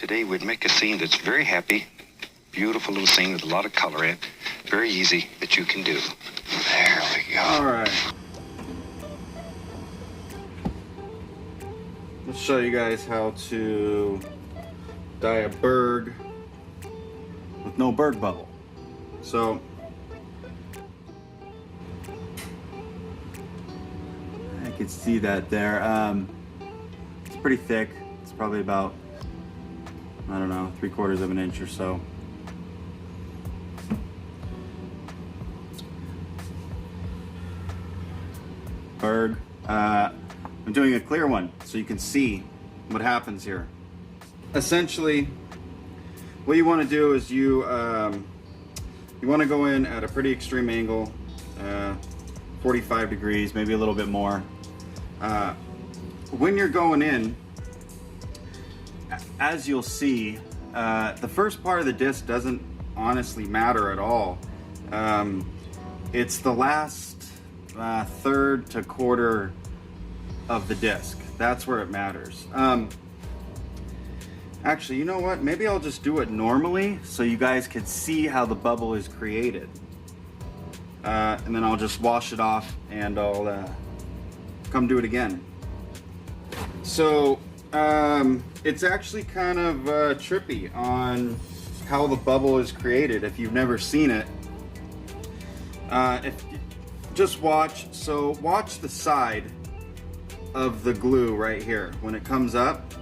Today we'd make a scene that's very happy, beautiful little scene with a lot of color in it. Very easy that you can do. There we go. All right. Let's show you guys how to dye a Berg with no Berg bubble. So, I can see that there. It's pretty thick. It's probably about, I don't know, 3/4 of an inch or so. Berg. I'm doing a clear one so you can see what happens here. Essentially, what you want to do is you want to go in at a pretty extreme angle, 45 degrees, maybe a little bit more. When you're going in, as you'll see, the first part of the disc doesn't honestly matter at all. It's the last third to quarter of the disc. That's where it matters. Actually, you know what? Maybe I'll just do it normally so you guys can see how the bubble is created. And then I'll just wash it off and I'll come do it again. So, it's actually kind of trippy on how the bubble is created if you've never seen it. Just watch the side of the glue right here. When it comes up,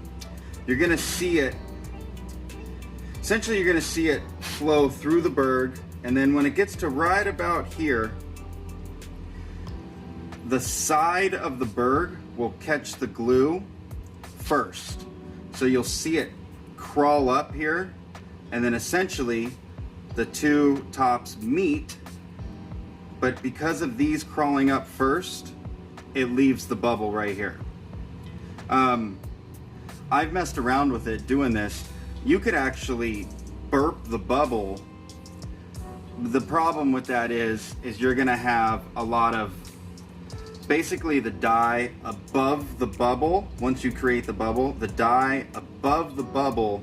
you're gonna see it, essentially you're gonna see it flow through the Berg, and then when it gets to right about here, the side of the Berg will catch the glue first. So you'll see it crawl up here, and then essentially the two tops meet. But because of these crawling up first, it leaves the bubble right here. I've messed around with it doing this. You could actually burp the bubble. The problem with that is you're gonna have a lot of, basically the dye above the bubble. Once you create the bubble, the dye above the bubble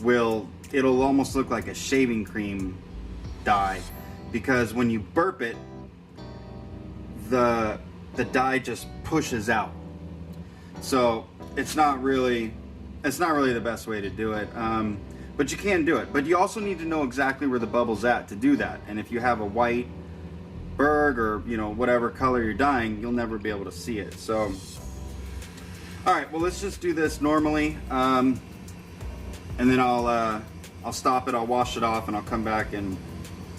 it'll almost look like a shaving cream dye. Because when you burp it, the dye just pushes out. So it's not really the best way to do it. But you can do it. But you also need to know exactly where the bubble's at to do that. And if you have a white Berg or whatever color you're dyeing, you'll never be able to see it. So, all right. Well, let's just do this normally, and then I'll stop it. I'll wash it off, and I'll come back and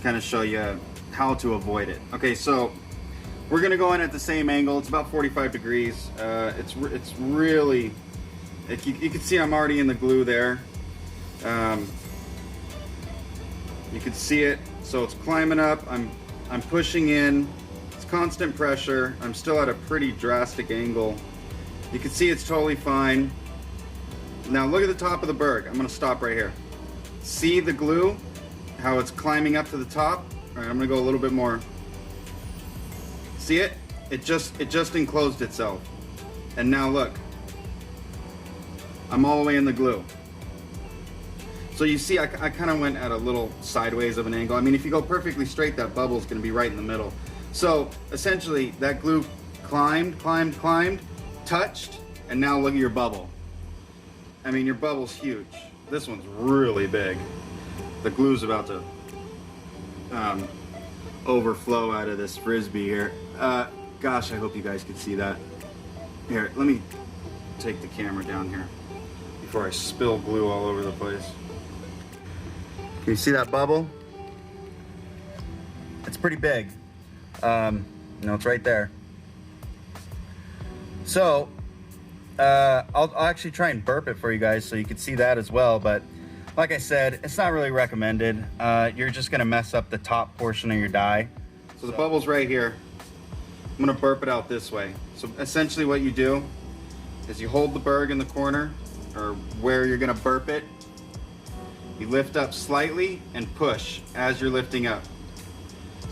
kind of show you how to avoid it. Okay, so we're gonna go in at the same angle. It's about 45 degrees. It's really, you can see I'm already in the glue there. You can see it. So it's climbing up. I'm pushing in. It's constant pressure. I'm still at a pretty drastic angle. You can see it's totally fine. Now look at the top of the Berg. I'm gonna stop right here. See the glue? How it's climbing up to the top. All right, I'm gonna go a little bit more. See it? It just enclosed itself. And now look, I'm all the way in the glue. So you see, I kind of went at a little sideways of an angle. I mean, if you go perfectly straight, that bubble is gonna be right in the middle. So essentially, that glue climbed, touched, and now look at your bubble. I mean, your bubble's huge. This one's really big. The glue's about to overflow out of this Frisbee here. Gosh, I hope you guys can see that. Here, let me take the camera down here before I spill glue all over the place. Can you see that bubble? It's pretty big. It's right there. So, I'll actually try and burp it for you guys so you can see that as well, but like I said, it's not really recommended. You're just gonna mess up the top portion of your dye. So the bubble's right here. I'm gonna burp it out this way. So essentially what you do is you hold the Berg in the corner, or where you're gonna burp it. You lift up slightly and push as you're lifting up.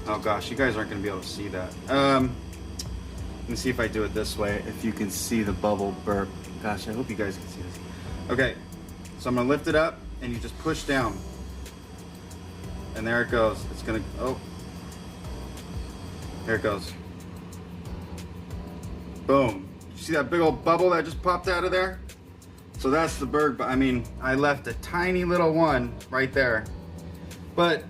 Oh gosh, you guys aren't gonna be able to see that. Let me see if I do it this way, if you can see the bubble burp. Gosh, I hope you guys can see this. Okay, So I'm gonna lift it up and you just push down. And there it goes. It's gonna, oh. There it goes. Boom. You see that big old bubble that just popped out of there? So that's the Berg, I mean, I left a tiny little one right there. But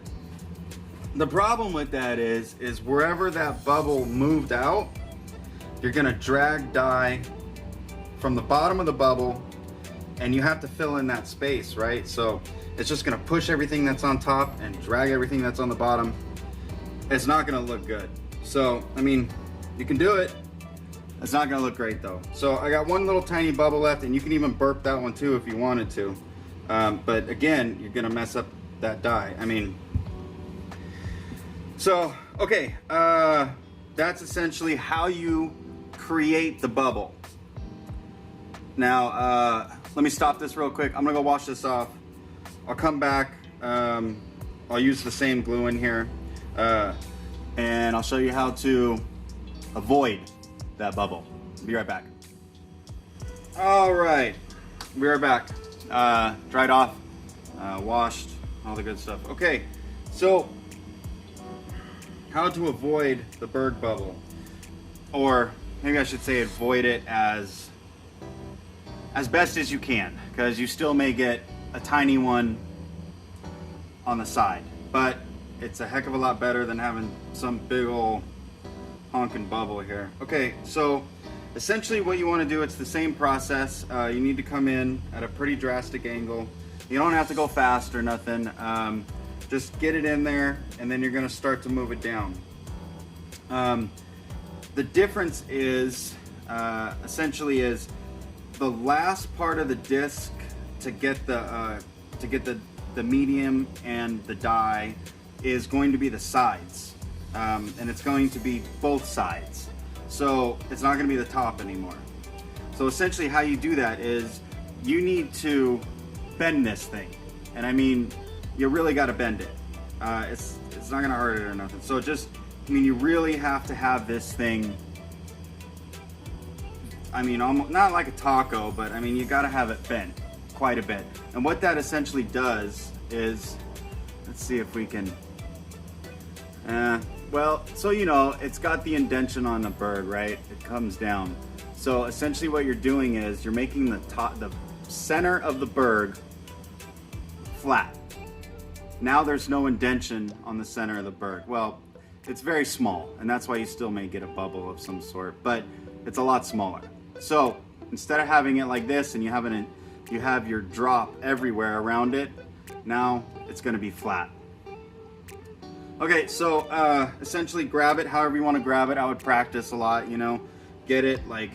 the problem with that is wherever that bubble moved out, you're gonna drag dye from the bottom of the bubble and you have to fill in that space, right? So it's just gonna push everything that's on top and drag everything that's on the bottom. It's not gonna look good. So, I mean, you can do it. It's not gonna look great though. So I got one little tiny bubble left, and you can even burp that one too if you wanted to. But again, you're gonna mess up that dye. I mean, so, okay, that's essentially how you create the bubble. Now, let me stop this real quick. I'm gonna go wash this off. I'll come back. I'll use the same glue in here. And I'll show you how to avoid that bubble. Be right back. All right, we are back. Dried off, washed, all the good stuff. Okay, so how to avoid the Berg bubble, or maybe I should say avoid it as best as you can, because you still may get a tiny one on the side, but it's a heck of a lot better than having some big old honking bubble here. Okay, so essentially what you want to do, it's the same process. You need to come in at a pretty drastic angle. You don't have to go fast or nothing. Just get it in there, and then you're going to start to move it down. The difference is essentially is the last part of the disc to get the medium and the dye is going to be the sides. And it's going to be both sides. So it's not going to be the top anymore. So essentially how you do that is you need to bend this thing. And I mean, you really got to bend it. It's not going to hurt it or nothing. So just, I mean, you really have to have this thing, I mean, almost, not like a taco, but I mean, you got to have it bent quite a bit. And what that essentially does is, let's see if we can, well, so you know, it's got the indentation on the Berg, right? It comes down. So essentially what you're doing is you're making the center of the Berg flat. Now there's no indentation on the center of the Berg. Well, it's very small, and that's why you still may get a bubble of some sort, but it's a lot smaller. So instead of having it like this and you have your drop everywhere around it, now it's gonna be flat. Okay, so essentially grab it however you want to grab it. I would practice a lot, you know, get it like,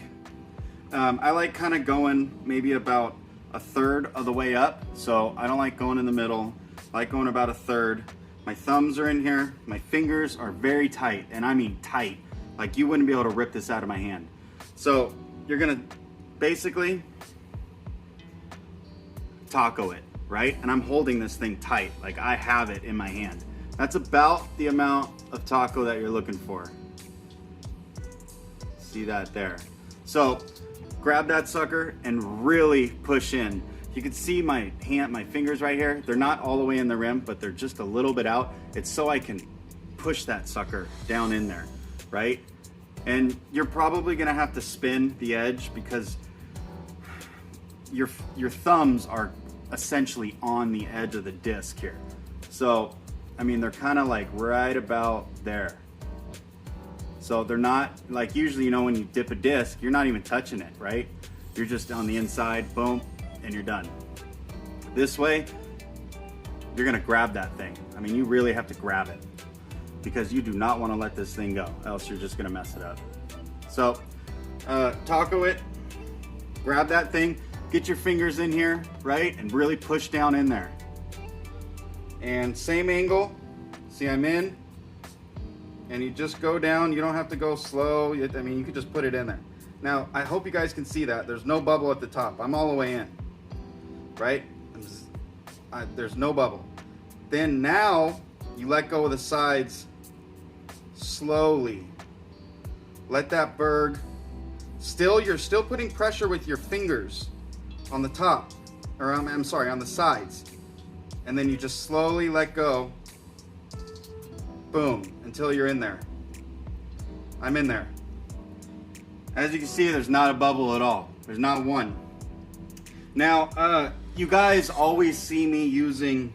I like kind of going maybe about a third of the way up. So I don't like going in the middle. I like going about a third. My thumbs are in here. My fingers are very tight, and I mean tight. Like you wouldn't be able to rip this out of my hand. So you're gonna basically taco it, right? And I'm holding this thing tight, like I have it in my hand. That's about the amount of taco that you're looking for. See that there? So grab that sucker and really push in. You can see my fingers right here. They're not all the way in the rim, but they're just a little bit out. It's so I can push that sucker down in there, right? And you're probably gonna have to spin the edge because your thumbs are essentially on the edge of the disc here. So, I mean, they're kind of like right about there. So they're not, like usually, you know, when you dip a disc, you're not even touching it, right? You're just on the inside, boom, and you're done. This way, you're gonna grab that thing. I mean, you really have to grab it because you do not wanna let this thing go, else you're just gonna mess it up. So, taco it, grab that thing, get your fingers in here, right? And really push down in there. And same angle, see I'm in, and you just go down. You don't have to go slow. I mean, you could just put it in there. Now, I hope you guys can see that. There's no bubble at the top. I'm all the way in, right? There's no bubble. Then now, you let go of the sides slowly. Let that Berg, you're still putting pressure with your fingers on the top. or I'm sorry, on the sides. And then you just slowly let go. Boom, until you're in there. I'm in there. As you can see, there's not a bubble at all. There's not one. Now, you guys always see me using,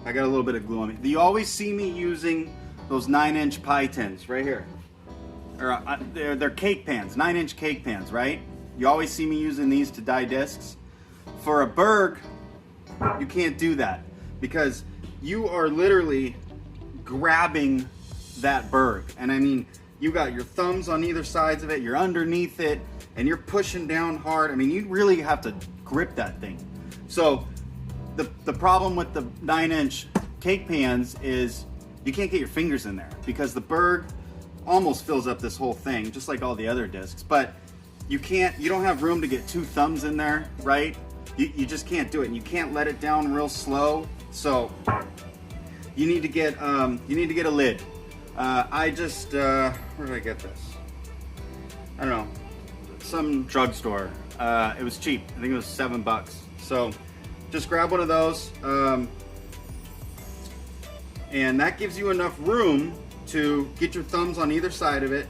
I got a little bit of glue on me. You always see me using those 9-inch pie tins right here. Or they're cake pans, 9-inch cake pans, right? You always see me using these to die discs. For a Berg, you can't do that because you are literally grabbing that Berg. And I mean, you got your thumbs on either sides of it, you're underneath it, and you're pushing down hard. I mean, you really have to grip that thing. So the problem with the 9-inch cake pans is you can't get your fingers in there because the Berg almost fills up this whole thing, just like all the other discs. But you don't have room to get 2 thumbs in there, right? You just can't do it, and you can't let it down real slow. So you need to get a lid. I just where did I get this? I don't know, some drugstore. It was cheap. I think it was $7. So just grab one of those, and that gives you enough room to get your thumbs on either side of it,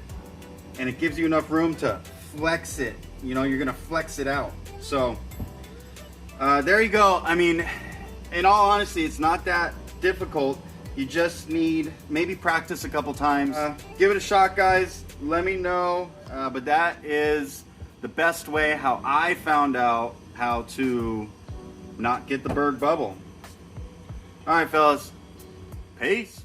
and it gives you enough room to flex it. You know, you're gonna flex it out. So there you go. I mean, in all honesty, it's not that difficult. You just need maybe practice a couple times. Give it a shot, guys. Let me know. But that is the best way how I found out how to not get the Berg bubble. All right, fellas. Peace.